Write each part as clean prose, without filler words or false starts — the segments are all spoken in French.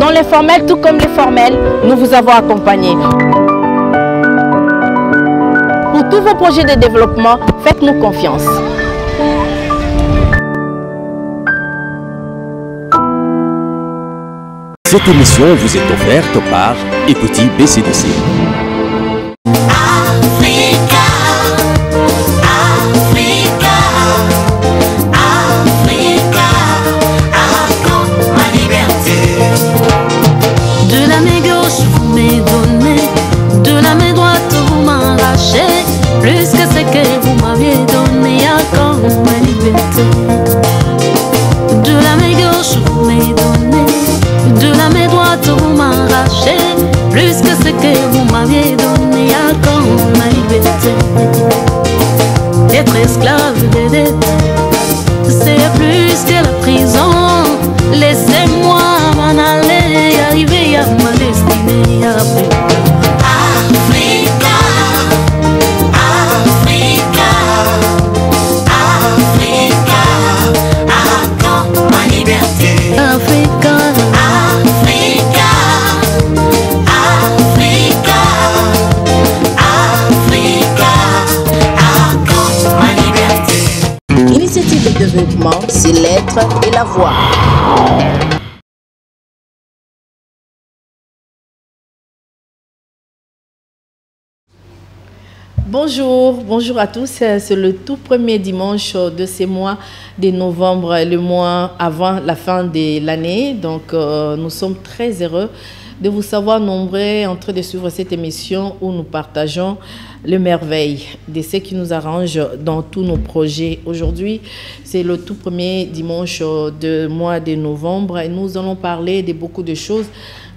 Dans les formels, tout comme les formels, nous vous avons accompagné. Pour tous vos projets de développement, faites-nous confiance. Cette émission vous est offerte par Equity BCDC. Plus que ce que vous m'aviez donné, accorde ma liberté. De la main gauche vous m'avez donné, de la main droite vous m'arrachez. Plus que ce que vous m'aviez donné, accorde ma liberté. Être esclave des dettes, c'est plus que la prison. Laissez-moi m'en aller, arriver à ma destinée après. L'initiative de développement, c'est l'être et la voix. Bonjour à tous. C'est le tout premier dimanche de ce mois de novembre, le mois avant la fin de l'année. Donc, nous sommes très heureux de vous savoir nombreux en train de suivre cette émission où nous partageons les merveilles de ce qui nous arrange dans tous nos projets. Aujourd'hui, c'est le tout premier dimanche du mois de novembre et nous allons parler de beaucoup de choses.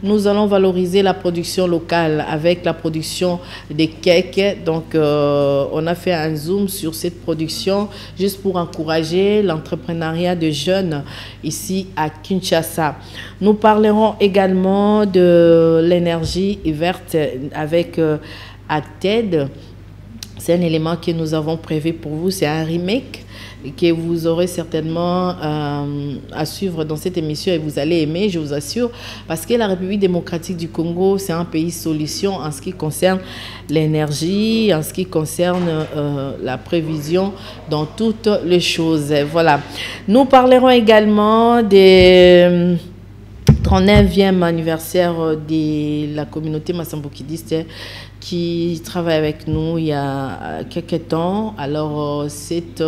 Nous allons valoriser la production locale avec la production des cakes. Donc, on a fait un zoom sur cette production juste pour encourager l'entrepreneuriat de jeunes ici à Kinshasa. Nous parlerons également de l'énergie verte avec Acted. C'est un élément que nous avons prévu pour vous. C'est un remake que vous aurez certainement à suivre dans cette émission et vous allez aimer, je vous assure, parce que la République démocratique du Congo, c'est un pays solution en ce qui concerne l'énergie, en ce qui concerne la prévision dans toutes les choses. Voilà. Nous parlerons également des 39e anniversaire de la communauté massambokidiste qui travaille avec nous il y a quelques temps. Alors, cette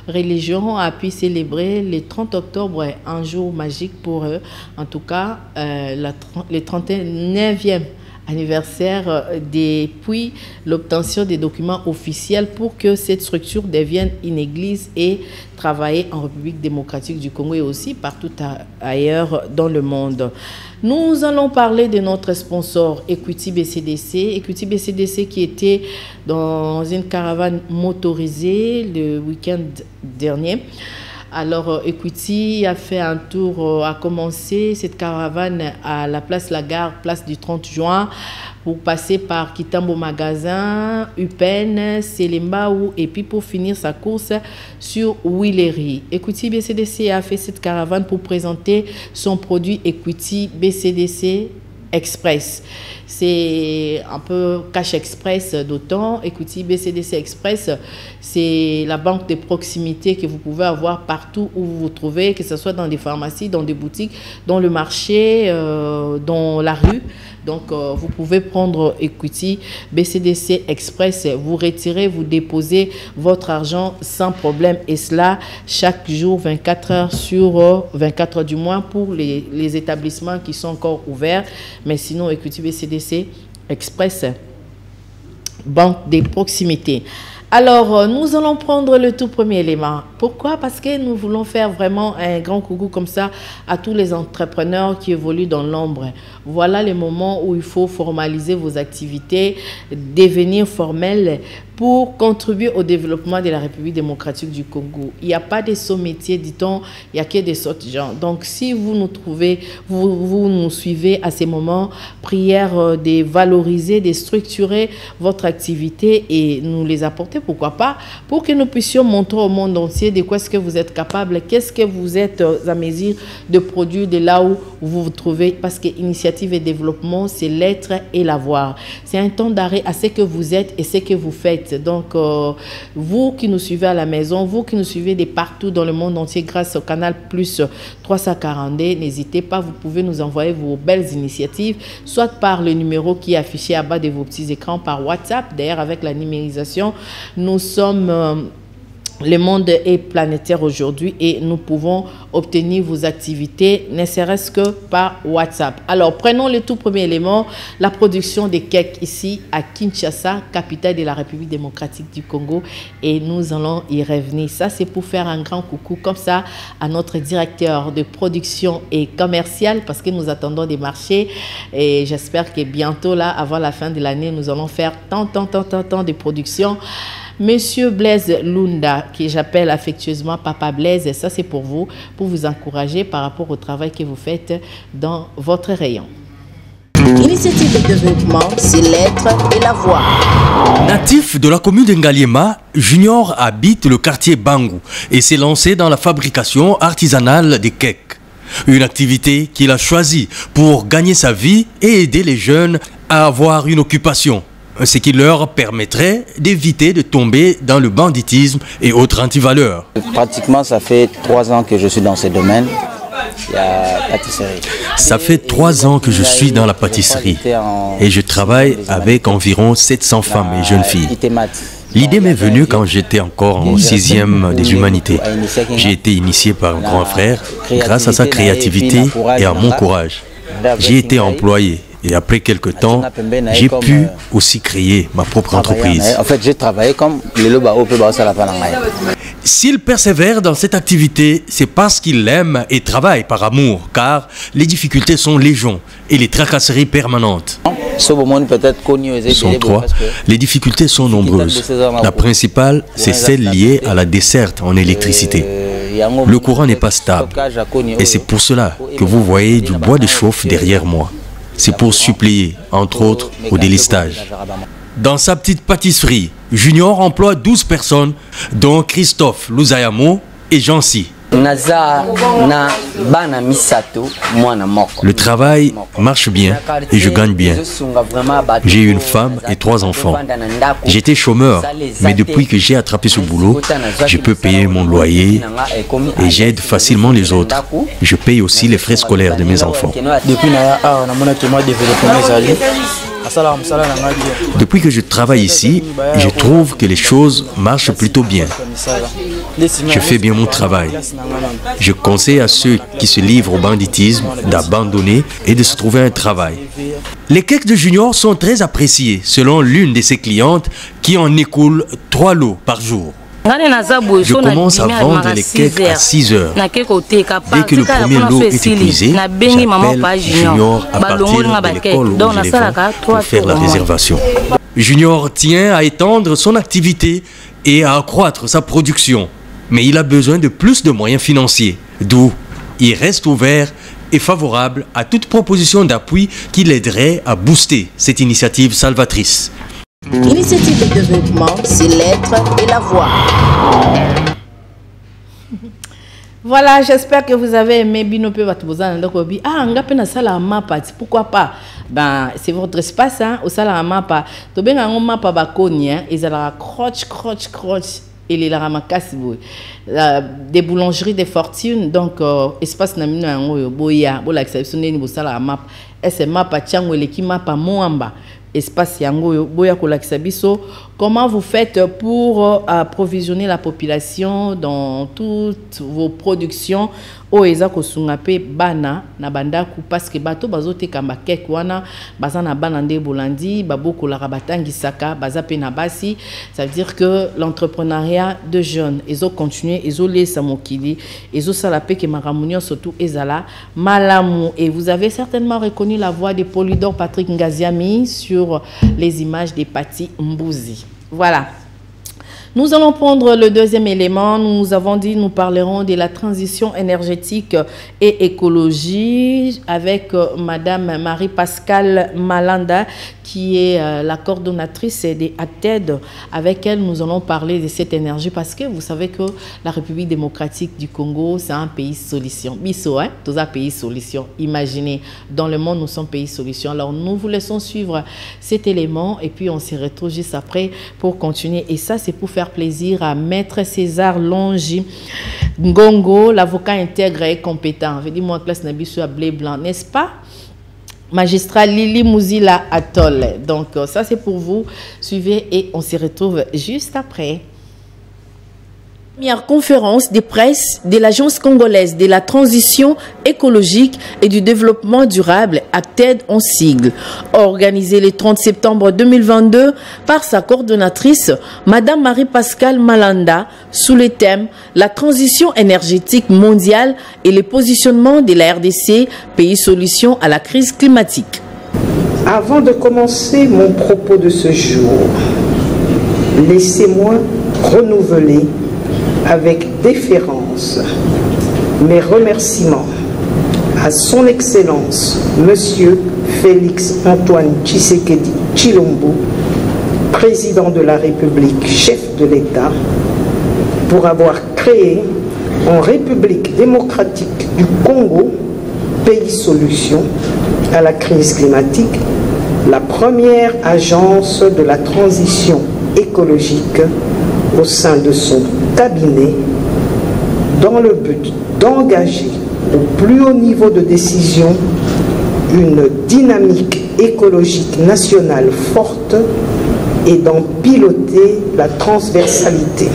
religion a pu célébrer le 30 octobre, un jour magique pour eux. En tout cas, le 39e anniversaire depuis l'obtention des documents officiels pour que cette structure devienne une église et travailler en République démocratique du Congo et aussi partout ailleurs dans le monde. Nous allons parler de notre sponsor Equity BCDC. Equity BCDC qui était dans une caravane motorisée le week-end dernier. Alors, Equity a fait un tour, a commencé cette caravane à la place La Gare, place du 30 juin, pour passer par Kitambo Magasin, Upen, Selembaou, et puis pour finir sa course sur Willery. Equity BCDC a fait cette caravane pour présenter son produit Equity BCDC Express. C'est un peu Cash Express d'autant. Equity BCDC Express, c'est la banque de proximité que vous pouvez avoir partout où vous vous trouvez, que ce soit dans des pharmacies, dans des boutiques, dans le marché, dans la rue. Donc, vous pouvez prendre Equity BCDC Express, vous retirez, vous déposez votre argent sans problème. Et cela, chaque jour, 24 heures sur 24 heures du mois pour les établissements qui sont encore ouverts. Mais sinon, Equity BCDC Express, banque des proximités. Alors, nous allons prendre le tout premier élément. Pourquoi? Parce que nous voulons faire vraiment un grand coucou comme ça à tous les entrepreneurs qui évoluent dans l'ombre. Voilà les moments où il faut formaliser vos activités, devenir formel pour contribuer au développement de la République démocratique du Congo. Il n'y a pas de saut métier, dit-on, il n'y a que des sortes de gens. Donc, si vous nous trouvez, vous nous suivez à ces moments, prière de valoriser, de structurer votre activité et nous les apporter, pourquoi pas, pour que nous puissions montrer au monde entier de quoi est-ce que vous êtes capable, qu'est-ce que vous êtes à mesure de produire de là où vous vous trouvez, parce que initiative et développement, c'est l'être et l'avoir. C'est un temps d'arrêt à ce que vous êtes et ce que vous faites. Donc, vous qui nous suivez à la maison, vous qui nous suivez de partout dans le monde entier grâce au canal Plus 342, n'hésitez pas, vous pouvez nous envoyer vos belles initiatives, soit par le numéro qui est affiché à bas de vos petits écrans, par WhatsApp. D'ailleurs, avec la numérisation, nous sommes... le monde est planétaire aujourd'hui et nous pouvons obtenir vos activités, ne serait-ce que par WhatsApp. Alors, prenons le tout premier élément, la production des cakes ici à Kinshasa, capitale de la République démocratique du Congo, et nous allons y revenir. Ça, c'est pour faire un grand coucou comme ça à notre directeur de production et commercial, parce que nous attendons des marchés et j'espère que bientôt, là, avant la fin de l'année, nous allons faire tant de production. Monsieur Blaise Lunda, qui j'appelle affectueusement Papa Blaise, ça c'est pour vous encourager par rapport au travail que vous faites dans votre rayon. Initiative de développement, c'est l'être et la voix. Natif de la commune de Ngaliema, Junior habite le quartier Bangou et s'est lancé dans la fabrication artisanale des cakes. Une activité qu'il a choisie pour gagner sa vie et aider les jeunes à avoir une occupation. Ce qui leur permettrait d'éviter de tomber dans le banditisme et autres antivaleurs. Pratiquement, ça fait 3 ans que je suis dans ce domaine, la pâtisserie. Ça fait 3 ans que je suis dans la pâtisserie et je travaille avec environ 700 femmes et jeunes filles. L'idée m'est venue quand j'étais encore en 6e des humanités. J'ai été initié par un grand frère grâce à sa créativité et à mon courage. J'ai été employé. Et après quelques temps, j'ai pu aussi créer ma propre entreprise. En fait, j'ai travaillé comme le loba au S'il persévère dans cette activité, c'est parce qu'il l'aime et travaille par amour, car les difficultés sont légion et les tracasseries permanentes. Sont 3. Les difficultés sont nombreuses. La principale, c'est celle liée à la desserte en électricité. Le courant n'est pas stable. Et c'est pour cela que vous voyez du bois de chauffe derrière moi. C'est pour suppléer, entre autres, au délestage. Dans sa petite pâtisserie, Junior emploie 12 personnes, dont Christophe Louzayamo et Jancy. Le travail marche bien et je gagne bien. J'ai une femme et 3 enfants. J'étais chômeur, mais depuis que j'ai attrapé ce boulot, je peux payer mon loyer et j'aide facilement les autres. Je paye aussi les frais scolaires de mes enfants. Depuis que je travaille ici, je trouve que les choses marchent plutôt bien. Je fais bien mon travail. Je conseille à ceux qui se livrent au banditisme d'abandonner et de se trouver un travail. Les cakes de Junior sont très appréciés, selon l'une de ses clientes qui en écoule 3 lots par jour. Je commence à vendre les cakes à 6 heures. Dès que le premier lot est épuisé, j'appelle Junior à partir de l'école où je les vends pour faire la réservation. Junior tient à étendre son activité et à accroître sa production. Mais il a besoin de plus de moyens financiers. D'où il reste ouvert et favorable à toute proposition d'appui qui l'aiderait à booster cette initiative salvatrice. Initiative de développement, c'est l'être et la voix. Voilà, j'espère que vous avez aimé Binope Batbozan. Ah, on a peine à ça la mapa. Pourquoi pas? Ben, c'est votre espace, hein, au salon mapa. To ben on mapa bakoni, hein, ils allaient croche. Et les ramakasi des boulangeries de fortune, donc espace namina ngoyo boya bola exception ni bosala map ese mapa tiango eleki mapa moamba espace yango boya ko lakisa biso. Comment vous faites pour approvisionner la population dans toutes vos productions au eza ko sungape bana na bandaku, parce que bato bazote kamba kek wana bazana bana nde bolandi baboko la rabatangi saka bazape na basi. Ça veut dire que l'entrepreneuriat de jeunes ils ont continué, ils ont laissé mokili, ils ont salapé que maramunio surtout ezala malamu. Et vous avez certainement reconnu la voix de Polydor Patrick Ngaziami sur les images des Pati Mbuzi. Voilà. Nous allons prendre le deuxième élément. Nous avons dit nous parlerons de la transition énergétique et écologie avec Madame Marie-Pascale Malanda, qui est la coordonnatrice des ACTED. Avec elle, nous allons parler de cette énergie parce que vous savez que la République démocratique du Congo, c'est un pays solution. Bisso, hein? Tous un pays solution. Imaginez, dans le monde, nous sommes pays solution. Alors, nous vous laissons suivre cet élément et puis on se retrouve juste après pour continuer. Et ça, c'est pour faire plaisir à Maître César Longi Ngongo, l'avocat intègre et compétent. Je dis moi classe Nabisu à blé blanc, n'est-ce pas? Magistrat Lili Mouzila Atoll. Donc, ça, c'est pour vous. Suivez et on se retrouve juste après. Première conférence de presse de l'Agence congolaise de la transition écologique et du développement durable, ACTED en sigle, organisée le 30 septembre 2022 par sa coordonnatrice, Madame Marie-Pascale Malanda, sous le thème « La transition énergétique mondiale et le positionnement de la RDC, pays solution à la crise climatique ». Avant de commencer mon propos de ce jour, laissez-moi renouveler avec déférence mes remerciements à son Excellence Monsieur Félix Antoine Tshisekedi Tshilombo, président de la République, chef de l'État, pour avoir créé en République démocratique du Congo, pays solution à la crise climatique, la première agence de la transition écologique au sein de son cabinet dans le but d'engager au plus haut niveau de décision une dynamique écologique nationale forte et d'en piloter la transversalité.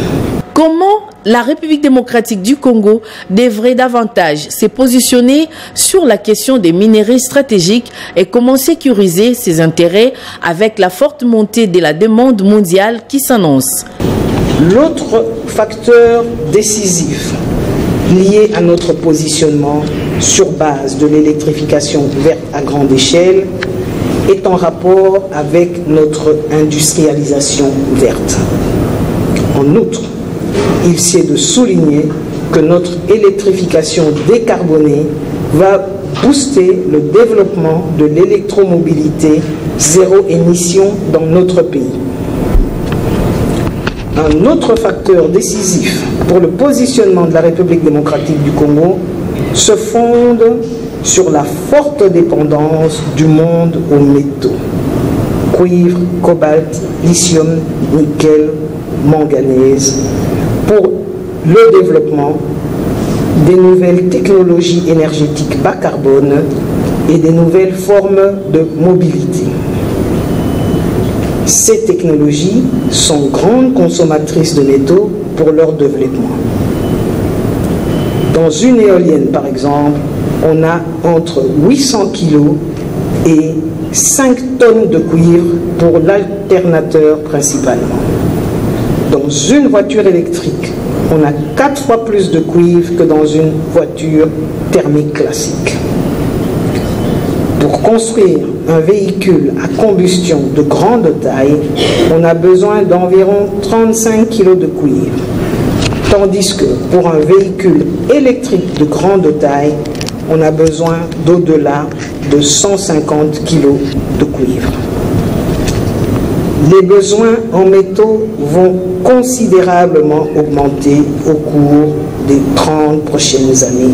Comment la République démocratique du Congo devrait davantage se positionner sur la question des minerais stratégiques et comment sécuriser ses intérêts avec la forte montée de la demande mondiale qui s'annonce? L'autre facteur décisif lié à notre positionnement sur base de l'électrification verte à grande échelle est en rapport avec notre industrialisation verte. En outre, il sied de souligner que notre électrification décarbonée va booster le développement de l'électromobilité zéro émission dans notre pays. Un autre facteur décisif pour le positionnement de la République démocratique du Congo se fonde sur la forte dépendance du monde aux métaux. Cuivre, cobalt, lithium, nickel, manganèse, pour le développement des nouvelles technologies énergétiques bas carbone et des nouvelles formes de mobilité. Ces technologies sont grandes consommatrices de métaux pour leur développement. Dans une éolienne, par exemple, on a entre 800 kg et 5 tonnes de cuivre pour l'alternateur principalement. Dans une voiture électrique, on a 4 fois plus de cuivre que dans une voiture thermique classique. Pour construire un véhicule à combustion de grande taille, on a besoin d'environ 35 kg de cuivre. Tandis que pour un véhicule électrique de grande taille, on a besoin d'au-delà de 150 kg de cuivre. Les besoins en métaux vont considérablement augmenter au cours des 30 prochaines années,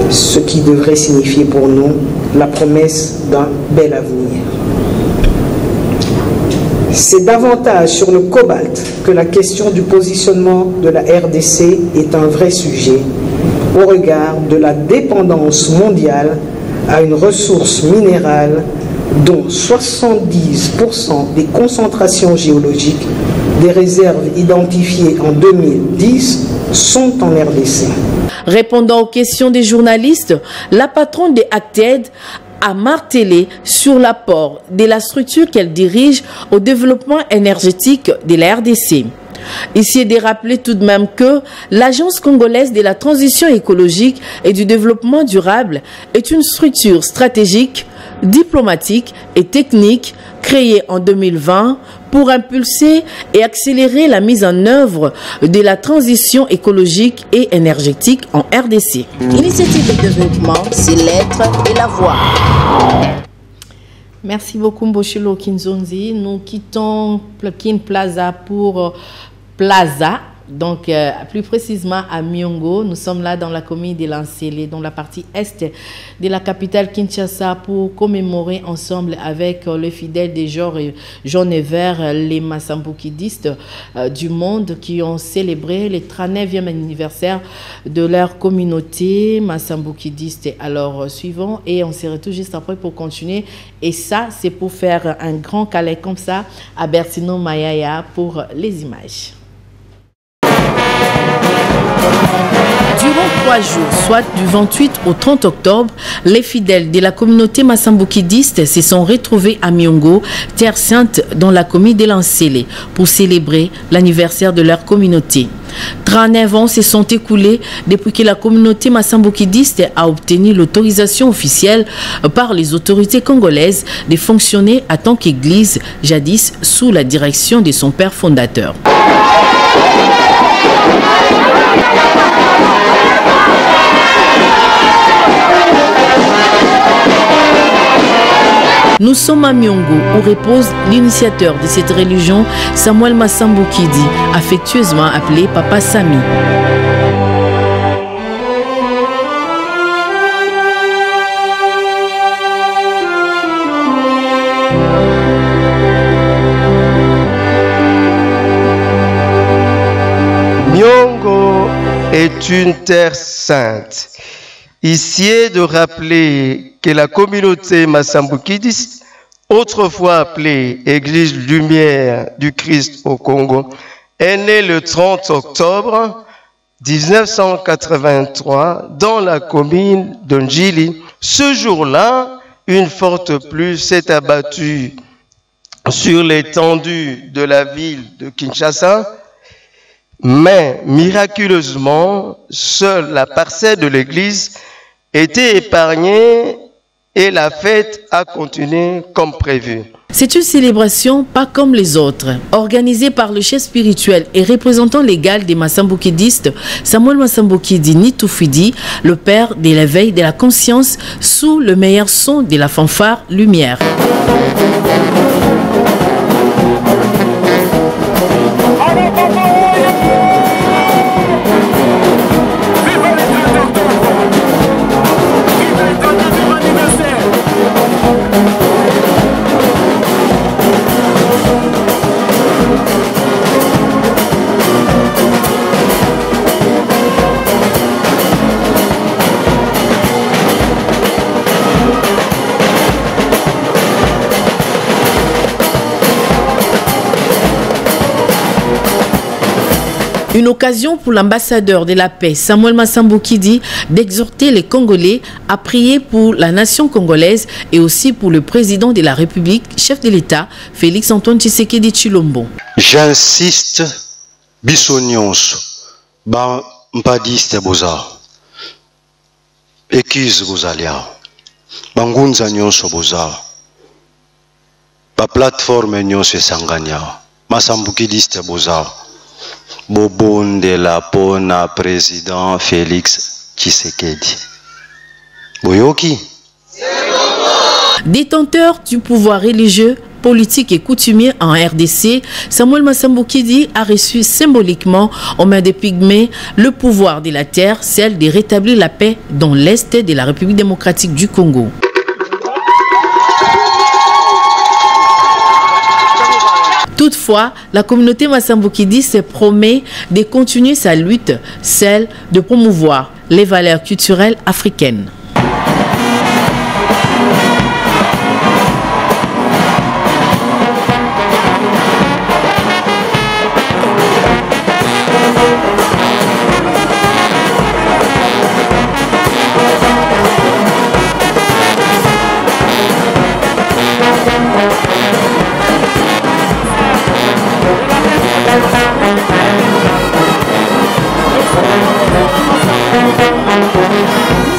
ce qui devrait signifier pour nous la promesse d'un bel avenir. C'est davantage sur le cobalt que la question du positionnement de la RDC est un vrai sujet au regard de la dépendance mondiale à une ressource minérale dont 70% des concentrations géologiques des réserves identifiées en 2010 sont en RDC. Répondant aux questions des journalistes, la patronne des ACTED a martelé sur l'apport de la structure qu'elle dirige au développement énergétique de la RDC. Ici est de rappeler tout de même que l'Agence congolaise de la transition écologique et du développement durable est une structure stratégique, diplomatique et technique créée en 2020 pour impulser et accélérer la mise en œuvre de la transition écologique et énergétique en RDC. Initiative de développement, c'est l'être et la voix. Merci beaucoup Mboshilo Kinzonzi. Nous quittons Kin Plaza pour Plaza. Donc, plus précisément à Myongo, nous sommes là dans la commune de Lansele, dans la partie est de la capitale Kinshasa, pour commémorer ensemble avec les fidèles des jaunes et verts, les Massambukidistes du monde qui ont célébré le 39e anniversaire de leur communauté Massambukidiste. Alors, suivant, et on se retrouve juste après pour continuer. Et ça, c'est pour faire un grand calais comme ça à Bertino Mayaya pour les images. Durant 3 jours, soit du 28 au 30 octobre, les fidèles de la communauté Massambukidiste se sont retrouvés à Myongo, terre sainte dans la commune de Lansele, pour célébrer l'anniversaire de leur communauté. 39 ans se sont écoulés depuis que la communauté Massambukidiste a obtenu l'autorisation officielle par les autorités congolaises de fonctionner en tant qu'église, jadis sous la direction de son père fondateur. Nous sommes à Myongo, où repose l'initiateur de cette religion, Samuel Massambukidi, affectueusement appelé Papa Sami. Myongo est une terre sainte. Ici est de rappeler que la communauté Massambukidiste, autrefois appelée Église Lumière du Christ au Congo, est née le 30 octobre 1983 dans la commune de Njili. Ce jour-là, une forte pluie s'est abattue sur l'étendue de la ville de Kinshasa, mais miraculeusement, seule la parcelle de l'église était épargnée et la fête a continué comme prévu. C'est une célébration pas comme les autres, organisée par le chef spirituel et représentant légal des Massambukidistes, Samuel Massambukidi Nitoufidi, le père de l'éveil de la conscience, sous le meilleur son de la fanfare Lumière. Une occasion pour l'ambassadeur de la paix, Samuel Massambukidi, d'exhorter les Congolais à prier pour la nation congolaise et aussi pour le président de la République, chef de l'État, Félix Antoine Tshisekedi Tshilombo. J'insiste, bisonyonso, ba mpadiste boza, église bozalia, bangunza nyonso boza, ba plateforme nyonso sanganya, Massambukidiste boza. Bobonde la pona président Félix Tshisekedi. Boyoki. Détenteur du pouvoir religieux, politique et coutumier en RDC, Samuel Massambukidi a reçu symboliquement aux mains des Pygmées le pouvoir de la terre, celle de rétablir la paix dans l'est de la République démocratique du Congo. Toutefois, la communauté Massambukidi se promet de continuer sa lutte, celle de promouvoir les valeurs culturelles africaines.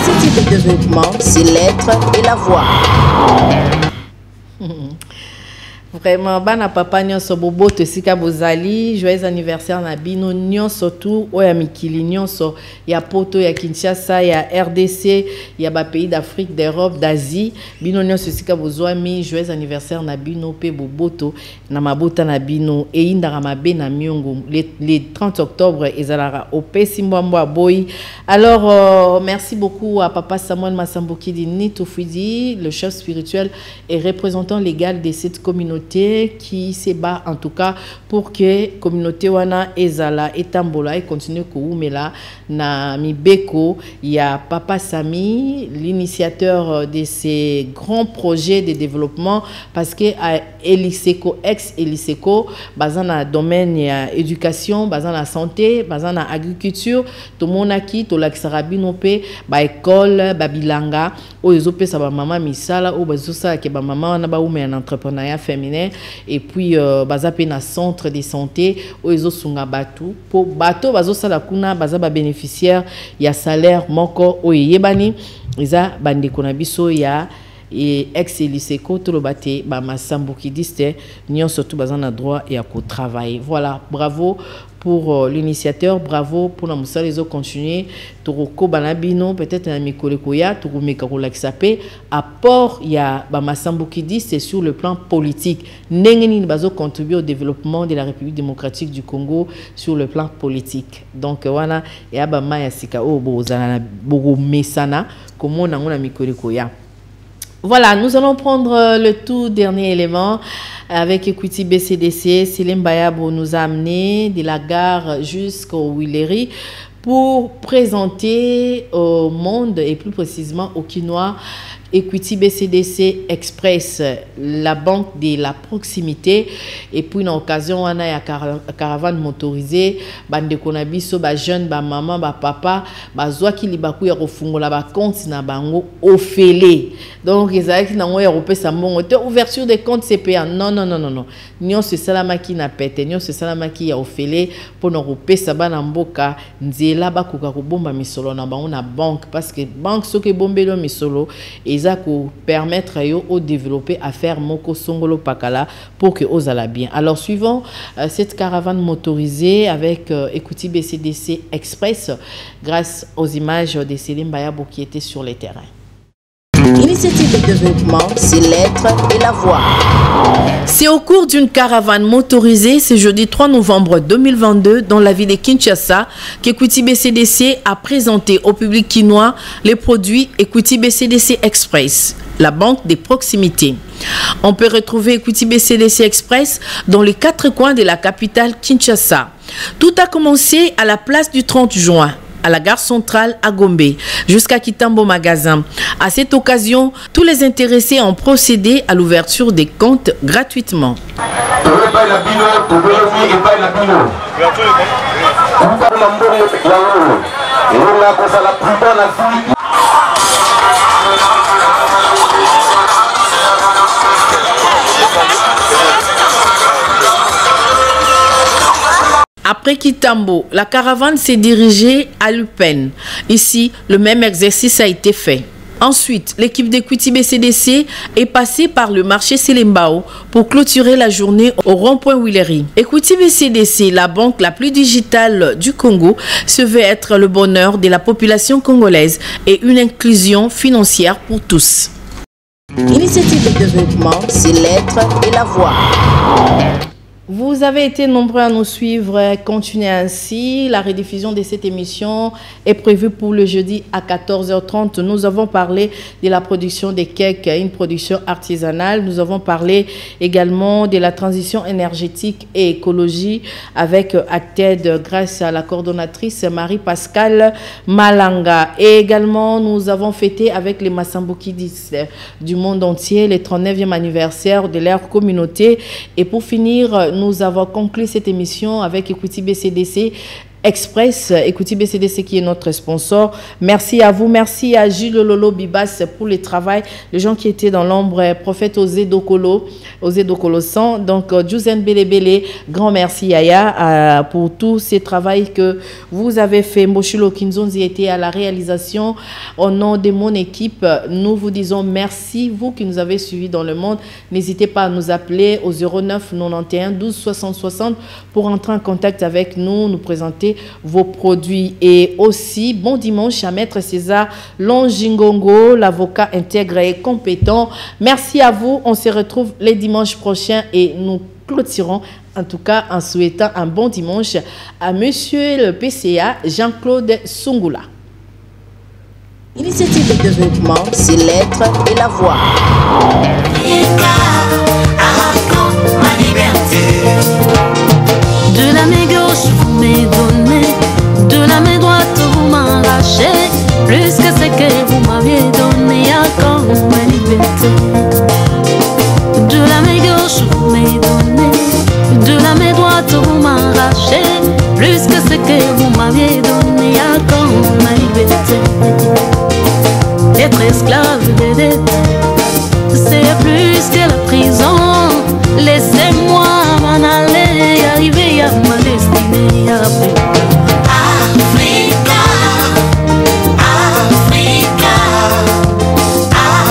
L'initiative de développement, c'est l'être et la voix. Vraiment, bana papa nyonso boboto sika bozali, joyeux anniversaire na bino nyonso tout oya mikili nyonso ya poto ya Kinshasa ya RDC ya ba pays d'Afrique, d'Europe, d'Asie, bino nyonso sika bozwami, joyeux anniversaire na bino pe boboto na mabota na bino e indara mabe na miongo le 30 octobre ezalara opesi mbwambwa boy. Alors merci beaucoup à papa Samuel Masamboki Nitofidi, le chef spirituel et représentant légal de cette communauté qui se bat en tout cas pour que communauté wana ezala etambola et continue koumela na mibeko. Il y a papa Sami, l'initiateur de ces grands projets de développement, parce que à Eliseco, ex-Eliseco, basé dans le domaine de l'éducation, basé dans la santé, basé dans l'agriculture, tout le monde a qui, tout l'axarabino pe, ba école, babilanga, ou les opé sa ba maman misala, ou bazo sa ke ba maman na ba ou mais un entrepreneuriat féminin, et puis baza pe na centre de santé, ou les osunga batu, pour bato bazo sa la kuna, baza ba bénéficiaire, il y a salaire moko, ou yebani, iza bande konabiso ya et ex-Eliseco tout le bâti ba Masamboki diste nyon surtout bazan a droit et à travailler. Voilà, bravo pour l'initiateur, bravo pour la moussa les autres continuer toroko banabino peut-être un mikolekoya toromeka relaxapé apport il y a ba Masamboki diste sur le plan politique nengeni bazo contribuer au développement de la République démocratique du Congo sur le plan politique. Donc voilà et aba maya sika o bozana bogo mesana comment on a mikolekoya. Voilà, nous allons prendre le tout dernier élément avec Equity BCDC. Céline Bayabo nous a amené de la gare jusqu'au Willery pour présenter au monde et plus précisément au Quinois Equity BCDC Express, la banque de la proximité. Et puis, une occasion, on a une caravane motorisée, bande konabiso, ba jeune, ba maman, ba papa, ba zoa ki libaku ya kofungola ba compte na bango ofele. Donc, ils ont na ngoya européen sa mbongo te ouverture des comptes CPA. Non, non, non, non, non. Nyon se salama ki na pete, nyon se salama ki ya ofele pour na européen sa ba na mboka nzela ba kuka kubomba misolo na bango na banque parce que banque soke bombelo misolo et permettre au développer à faire moko songolo pakala pour que osala bien. Alors suivant cette caravane motorisée avec Equity BCDC Express grâce aux images de Céline Bayabo qui était sur les terrains. Initiative de développement, c'est l'être et la voix. C'est au cours d'une caravane motorisée ce jeudi 3 novembre 2022 dans la ville de Kinshasa qu'Equity BCDC a présenté au public quinois les produits Equity BCDC Express, la banque des proximités. On peut retrouver Equity BCDC Express dans les 4 coins de la capitale Kinshasa. Tout a commencé à la place du 30 juin. À la gare centrale à Gombe, jusqu'à Kitambo Magasin. À cette occasion, tous les intéressés ont procédé à l'ouverture des comptes gratuitement. Après Kitambo, la caravane s'est dirigée à Lupen. Ici, le même exercice a été fait. Ensuite, l'équipe d'Equity BCDC est passée par le marché Selembao pour clôturer la journée au rond-point Willery. Equity BCDC, la banque la plus digitale du Congo, se veut être le bonheur de la population congolaise et une inclusion financière pour tous. Initiative de développement, c'est l'être et la voix. Vous avez été nombreux à nous suivre. Continuez ainsi. La rediffusion de cette émission est prévue pour le jeudi à 14h30. Nous avons parlé de la production des cakes, une production artisanale. Nous avons parlé également de la transition énergétique et écologie avec Acted grâce à la coordonnatrice Marie-Pascale Malanga. Et également, nous avons fêté avec les Masamboki du monde entier le 39e anniversaire de leur communauté. Et pour finir, nous avons conclu cette émission avec Equity BCDC Express. Écoutez BCDC qui est notre sponsor. Merci à vous. Merci à Jules Lolo Bibas pour le travail. Les gens qui étaient dans l'ombre, prophète Osé Dokolo 100. Donc, Juzen Belebele, grand merci Yaya pour tous ces travaux que vous avez fait. Mboshilo Kinzonzi était à la réalisation. Au nom de mon équipe, nous vous disons merci. Vous qui nous avez suivis dans le monde, n'hésitez pas à nous appeler au 09 91 12 60 60 pour entrer en contact avec nous, nous présenter vos produits. Et aussi, bon dimanche à Maître César Longingongo, l'avocat intègre et compétent. Merci à vous. On se retrouve les dimanches prochains et nous clôturons en tout cas en souhaitant un bon dimanche à Monsieur le PCA Jean-Claude Sungula. Initiative de développement, c'est l'être et la voix. De la main gauche, vous m'avez donné, de la main droite, vous m'arrachez. Plus que ce que vous m'aviez donné, encore ma liberté. De la main gauche, vous m'avez donné, de la main droite, vous m'arrachez. Plus que ce que vous m'aviez donné, encore ma liberté. Être esclave des dettes, c'est plus que la prison. Laissez-moi m'en aller, arriver à ma destinée. Africa, Africa,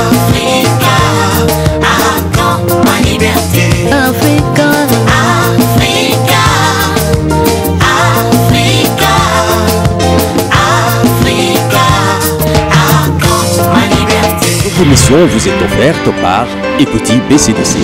Africa, accorde ma liberté. Africa, Africa, Africa, Africa, accorde ma liberté. Votre émission vous est offerte par Écoutez BCDC.